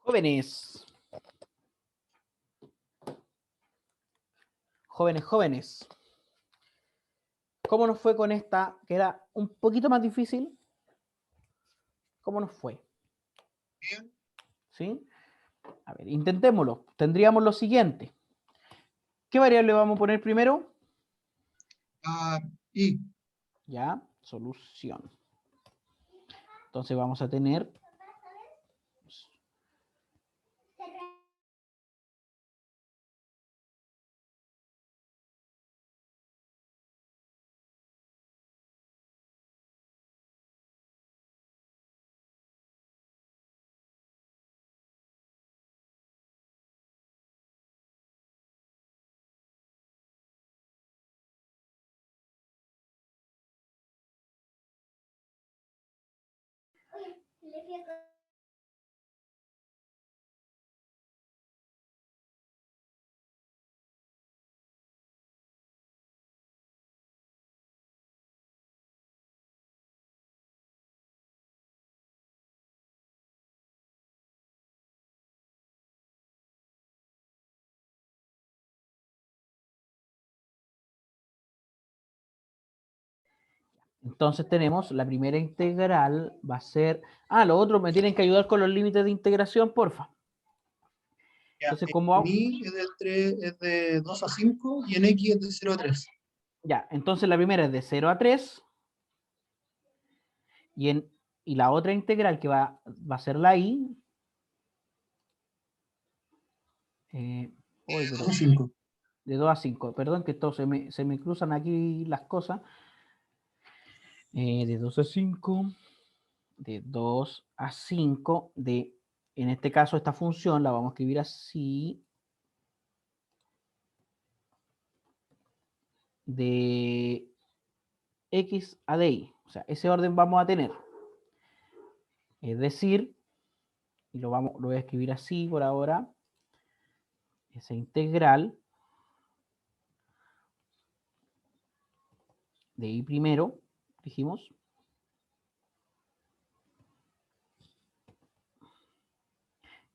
Jóvenes. Jóvenes. ¿Cómo nos fue con esta, que era un poquito más difícil? ¿Cómo nos fue? Bien. ¿Sí? A ver, intentémoslo. Tendríamos lo siguiente. ¿Qué variable vamos a poner primero? Y Ya, solución. Entonces vamos a tener... Entonces tenemos la primera integral, va a ser... Ah, lo otro, me tienen que ayudar con los límites de integración, porfa. ya, Entonces, en como... y es de 2 a 5 y en x es de 0 a 3. Ya, entonces la primera es de 0 a 3. Y la otra integral que va a ser la y... uy, De 2 pero a 5. de 2 a 5. Perdón que esto se me cruzan aquí las cosas. De 2 a 5. De 2 a 5. En este caso, esta función la vamos a escribir así. De x a y. O sea, ese orden vamos a tener. Es decir, y lo voy a escribir así por ahora. Esa integral de y primero, dijimos,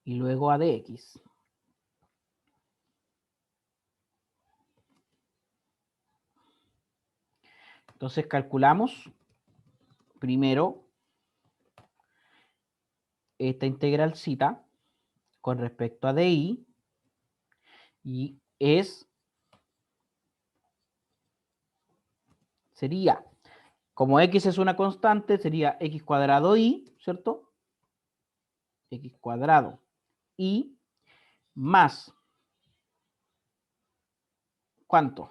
y luego a de x. Entonces calculamos primero esta integralcita con respecto a di y sería, como x es una constante, sería x cuadrado y, ¿cierto? X cuadrado y más, ¿cuánto?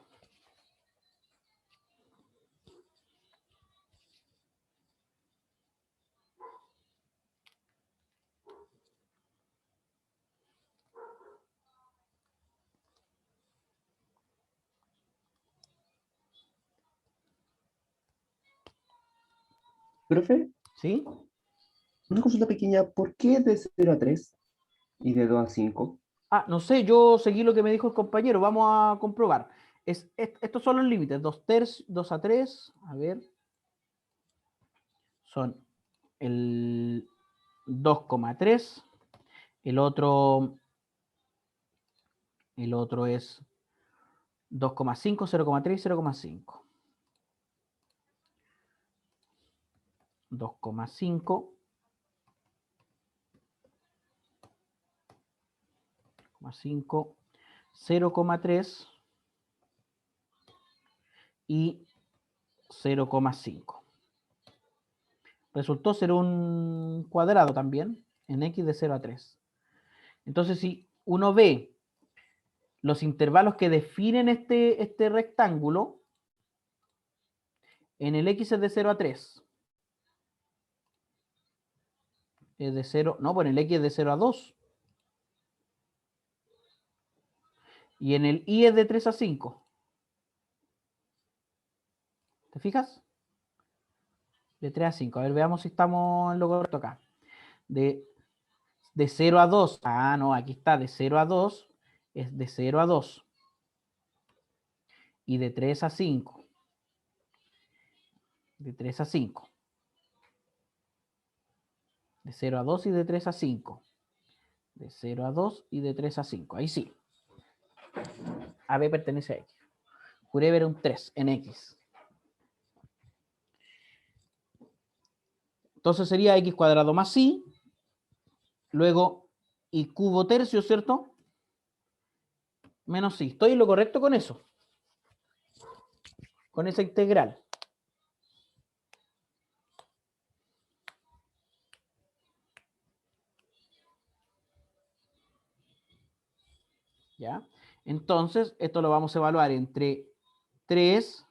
Profe, ¿Sí? una consulta pequeña, ¿por qué de 0 a 3 y de 2 a 5? Ah, no sé, yo seguí lo que me dijo el compañero, vamos a comprobar. Estos son los límites, 2 a 3, a ver, son el 2,3, el otro es 2,5, 0,3, 0,5. 2,5, 0,3 y 0,5. Resultó ser un cuadrado también en x de 0 a 3. Entonces, si uno ve los intervalos que definen este rectángulo, en el x es de 0 a 3. Es de 0, no, pues en el x es de 0 a 2. Y en el y es de 3 a 5. ¿Te fijas? De 3 a 5. A ver, veamos si estamos en lo correcto acá. De 0 a 2. Ah, no, aquí está. De 0 a 2 es de 0 a 2. Y de 3 a 5. De 3 a 5. De 0 a 2 y de 3 a 5. De 0 a 2 y de 3 a 5. Ahí sí. A B pertenece a X. Juré ver un 3 en X. Entonces sería X cuadrado más Y. Luego Y cubo tercio, ¿cierto? Menos Y. ¿Estoy en lo correcto con eso? Con esa integral. ¿Ya? Entonces, esto lo vamos a evaluar entre 3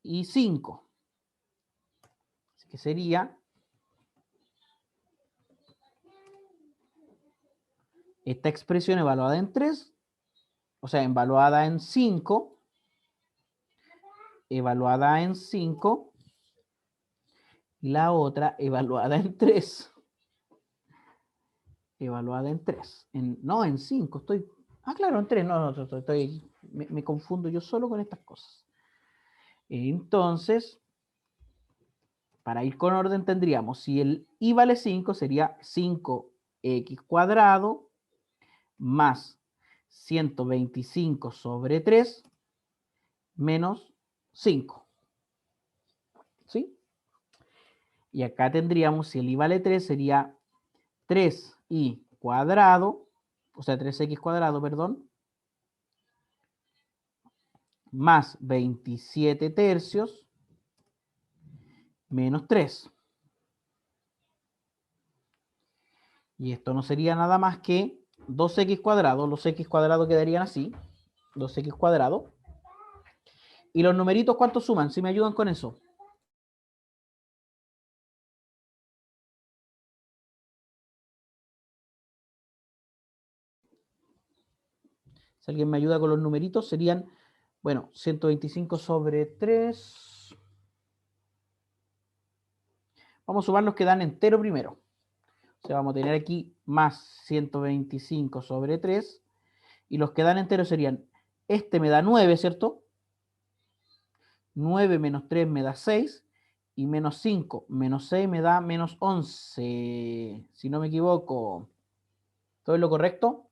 y 5. Así que sería esta expresión evaluada en 3, o sea, evaluada en 5, evaluada en 5, y la otra evaluada en 3. Evaluada en 3. No, en 5. Estoy. Ah, claro, en 3. No, me confundo yo solo con estas cosas. Entonces, para ir con orden tendríamos, si el y vale 5, sería 5x cuadrado más 125 sobre 3 menos 5. ¿Sí? Y acá tendríamos, si el y vale 3, sería 3y cuadrado, o sea, 3x cuadrado, perdón, más 27 tercios menos 3. Y esto no sería nada más que 2x cuadrado. Los x cuadrados quedarían así. 2x cuadrado. ¿Y los numeritos cuántos suman? Si me ayudan con eso. Si alguien me ayuda con los numeritos, serían, bueno, 125 sobre 3. Vamos a sumar los que dan entero primero. O sea, vamos a tener aquí más 125 sobre 3. Y los que dan entero serían, este me da 9, ¿cierto? 9 menos 3 me da 6. Y menos 5 menos 6 me da menos 11. Si no me equivoco. ¿Todo es lo correcto?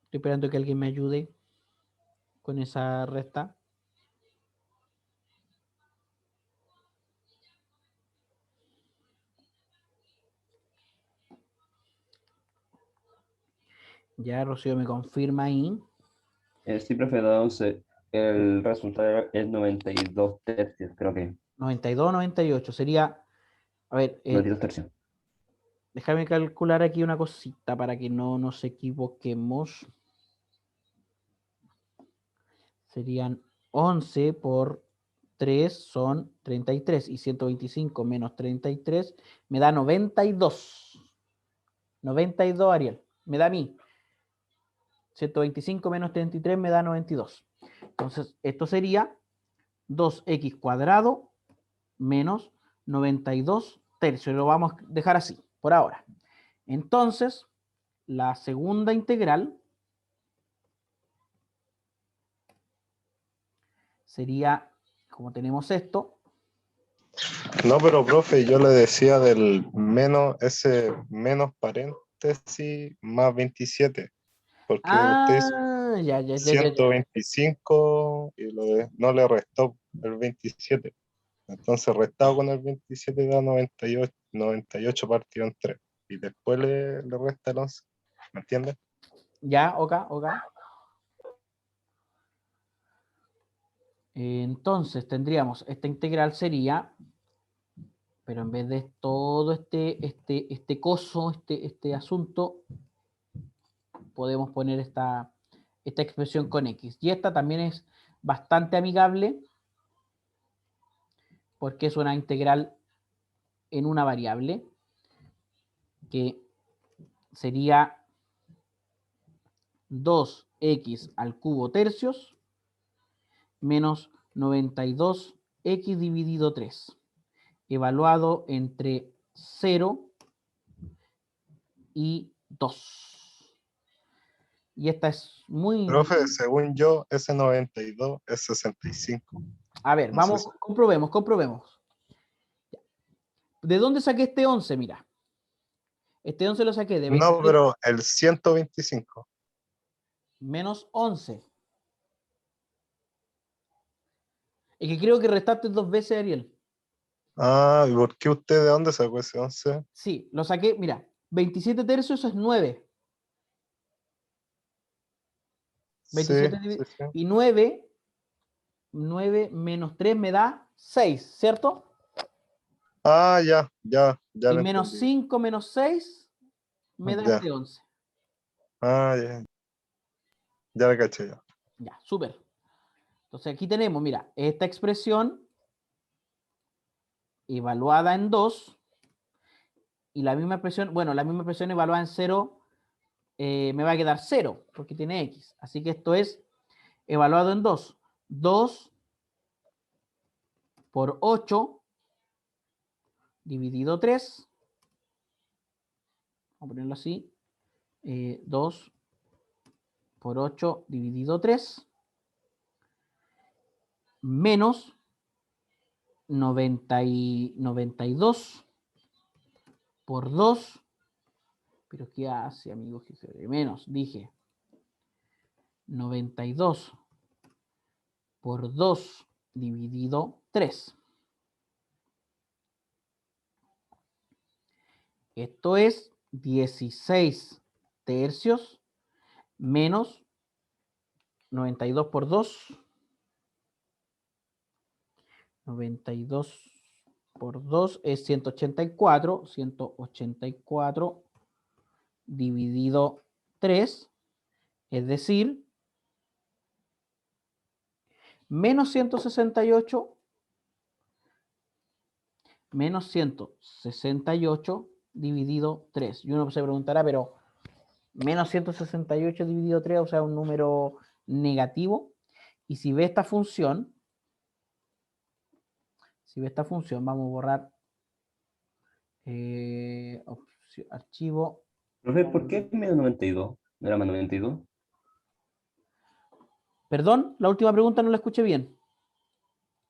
Estoy esperando que alguien me ayude con esa resta. Ya Rocío me confirma ahí. Sí, profe, entonces el resultado es 92 tercios, creo que. 92, 98. Sería, a ver, 92 tercios. déjame calcular aquí una cosita para que no nos equivoquemos. Serían 11 por 3 son 33 y 125 menos 33 me da 92. 92, Ariel. Me da a mí. 125 menos 33 me da 92. Entonces, esto sería 2x cuadrado menos 92 tercios. Lo vamos a dejar así, por ahora. Entonces, la segunda integral sería, como tenemos esto, No, pero profe, yo le decía del menos, ese menos paréntesis más 27, porque usted hizo ya. 125 y no le restó el 27. Entonces, restado con el 27 da 98, 98 partido en 3. Y después le resta el 11. ¿Me entiendes? Ya, ok. Entonces, tendríamos, esta integral sería, pero en vez de todo este coso, este asunto, podemos poner esta expresión con x. Y esta también es bastante amigable porque es una integral en una variable que sería 2x x al cubo tercios menos 92x dividido 3, evaluado entre 0 y 2. Y esta es muy... Profe, según yo, ese 92 es 65. A ver, No vamos, sé si- comprobemos. ¿De dónde saqué este 11? Mira. Este 11 lo saqué de No, 27 pero el 125. menos 11. Es que creo que restaste 2 veces, Ariel. Ah, ¿y por qué usted de dónde sacó ese 11? Sí, lo saqué, mira, 27 tercios es 9. Sí, 27 sí, sí. y 9 menos 3 me da 6, ¿cierto? Ah, ya Y lo menos entendí. 5 menos 6 me da Ya, este 11. ya lo caché ya. Ya, súper. Entonces aquí tenemos, mira, esta expresión evaluada en 2 y la misma expresión, bueno, la misma expresión evaluada en 0 me va a quedar 0 porque tiene x. Así que esto es evaluado en 2. 2 por 8 dividido 3. Vamos a ponerlo así. 2 por 8 dividido 3. Menos 92 por 2. Pero ¿qué hace, amigos? Menos, dije. 92 por 2 dividido 3. Esto es 16 tercios menos 92 por 2. 92 por 2 es 184. 184 dividido 3. Es decir, menos 168 menos 168 dividido 3. Y uno se preguntará, pero menos 168 dividido 3, o sea, un número negativo. Y si ve esta función, vamos a borrar archivo. Profe, ¿por qué menos 92? ¿No era más 92? Perdón, la última pregunta no la escuché bien.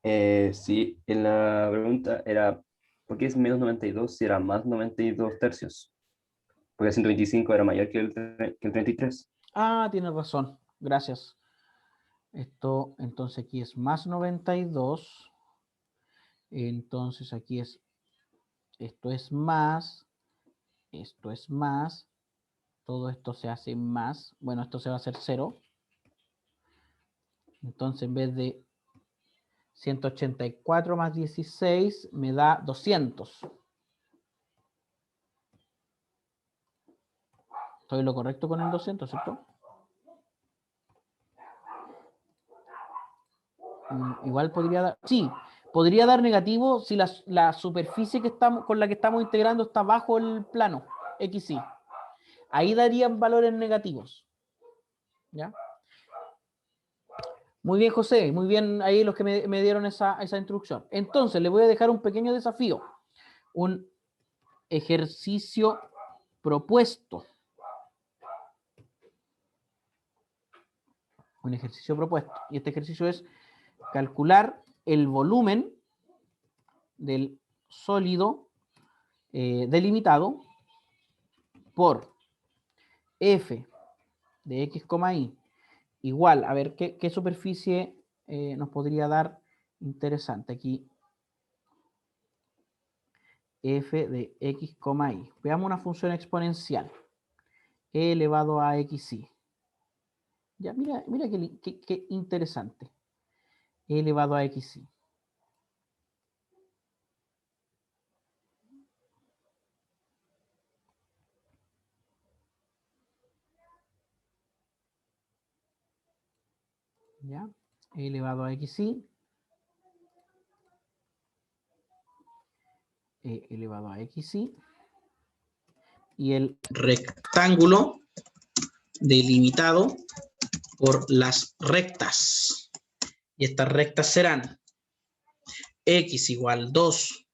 Sí, en la pregunta era, ¿por qué es menos 92 si era más 92 tercios? Porque el 125 era mayor que el 33. Ah, tienes razón. Gracias. Esto, entonces aquí es más 92. Entonces aquí es, esto es más, todo esto se hace más. Bueno, esto se va a hacer 0. Entonces en vez de 184 más 16 me da 200. ¿Estoy lo correcto con el 200, cierto? Igual podría dar, sí, podría dar negativo si la superficie que estamos, con la que estamos integrando está bajo el plano, XY. Ahí darían valores negativos. ¿Ya? Muy bien, José, muy bien ahí los que me dieron esa instrucción. Entonces, le voy a dejar un pequeño desafío, un ejercicio propuesto. Un ejercicio propuesto. Y este ejercicio es calcular el volumen del sólido delimitado por f de x, y igual, a ver qué superficie nos podría dar interesante aquí. F de x, y. Veamos una función exponencial. E elevado a xy. Ya, mira qué interesante. E elevado a xy. ¿Ya? E elevado a xy. E elevado a xy. Y el rectángulo delimitado por las rectas. Y estas rectas serán x igual 2,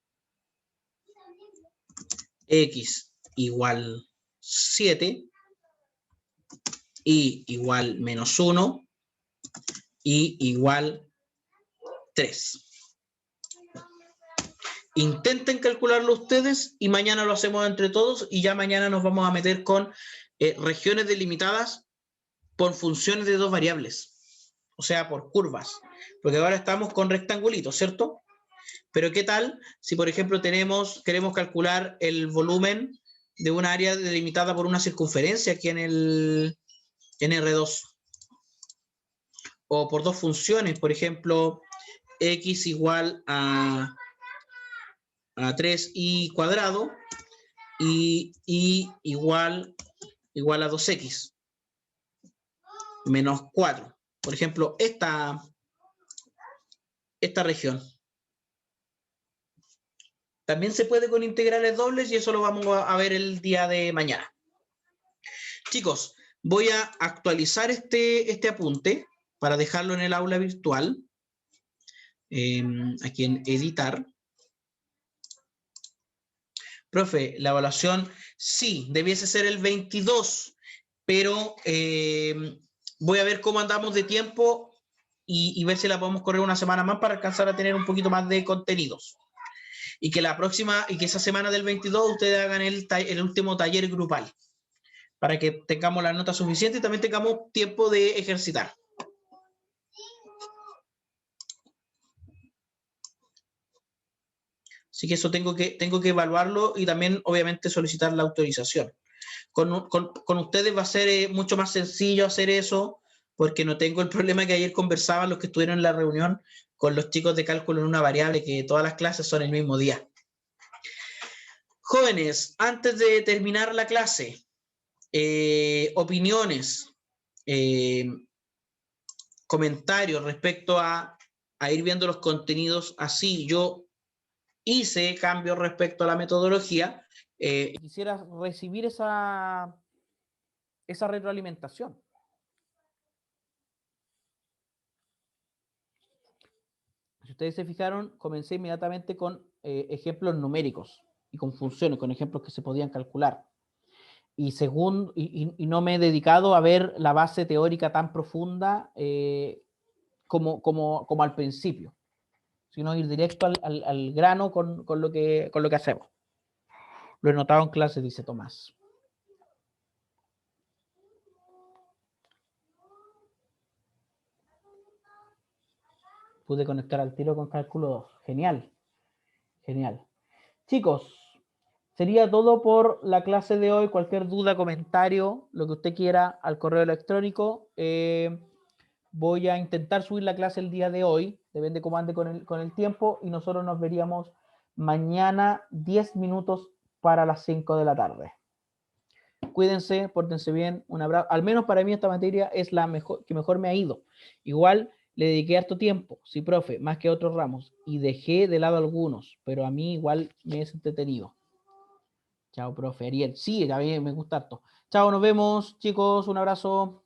x igual 7, y igual menos 1, y igual 3. Intenten calcularlo ustedes y mañana lo hacemos entre todos y ya mañana nos vamos a meter con regiones delimitadas por funciones de dos variables, o sea, por curvas, porque ahora estamos con rectangulitos, ¿cierto? Pero ¿qué tal si, por ejemplo, queremos calcular el volumen de un área delimitada por una circunferencia aquí en R2? O por dos funciones, por ejemplo, x igual a 3y cuadrado y igual a 2x menos 4. Por ejemplo, esta región. También se puede con integrales dobles y eso lo vamos a ver el día de mañana. Chicos, voy a actualizar este apunte para dejarlo en el aula virtual. Aquí en editar. Profe, la evaluación sí, debiese ser el 22, pero voy a ver cómo andamos de tiempo y ver si la podemos correr una semana más para alcanzar a tener un poquito más de contenidos. Y que la próxima, y que esa semana del 22 ustedes hagan el último taller grupal, para que tengamos la nota suficiente y también tengamos tiempo de ejercitar. Así que eso tengo que evaluarlo y también, obviamente, solicitar la autorización. Con ustedes va a ser mucho más sencillo hacer eso, porque no tengo el problema que ayer conversaban los que estuvieron en la reunión con los chicos de cálculo en una variable, que todas las clases son el mismo día. Jóvenes, antes de terminar la clase, opiniones, comentarios respecto a ir viendo los contenidos así. Yo hice cambios respecto a la metodología. Quisiera recibir esa retroalimentación. Si ustedes se fijaron, comencé inmediatamente con ejemplos numéricos y con funciones, con ejemplos que se podían calcular. Y no me he dedicado a ver la base teórica tan profunda como al principio, sino ir directo al grano con lo que hacemos. Lo he notado en clase, dice Tomás. Pude conectar al tiro con cálculo 2. Genial. Genial. Chicos, sería todo por la clase de hoy. Cualquier duda, comentario, lo que usted quiera, al correo electrónico. Voy a intentar subir la clase el día de hoy. Depende cómo ande con el tiempo. Y nosotros nos veríamos mañana 10 minutos para las 5 de la tarde. Cuídense, pórtense bien. Un abrazo. Al menos para mí esta materia es la que mejor me ha ido. Igual le dediqué harto tiempo, sí, profe, más que otros ramos, y dejé de lado algunos, pero a mí igual me es entretenido. Chao, profe. Ariel, sí, a mí me gusta harto. Chao, nos vemos, chicos, un abrazo.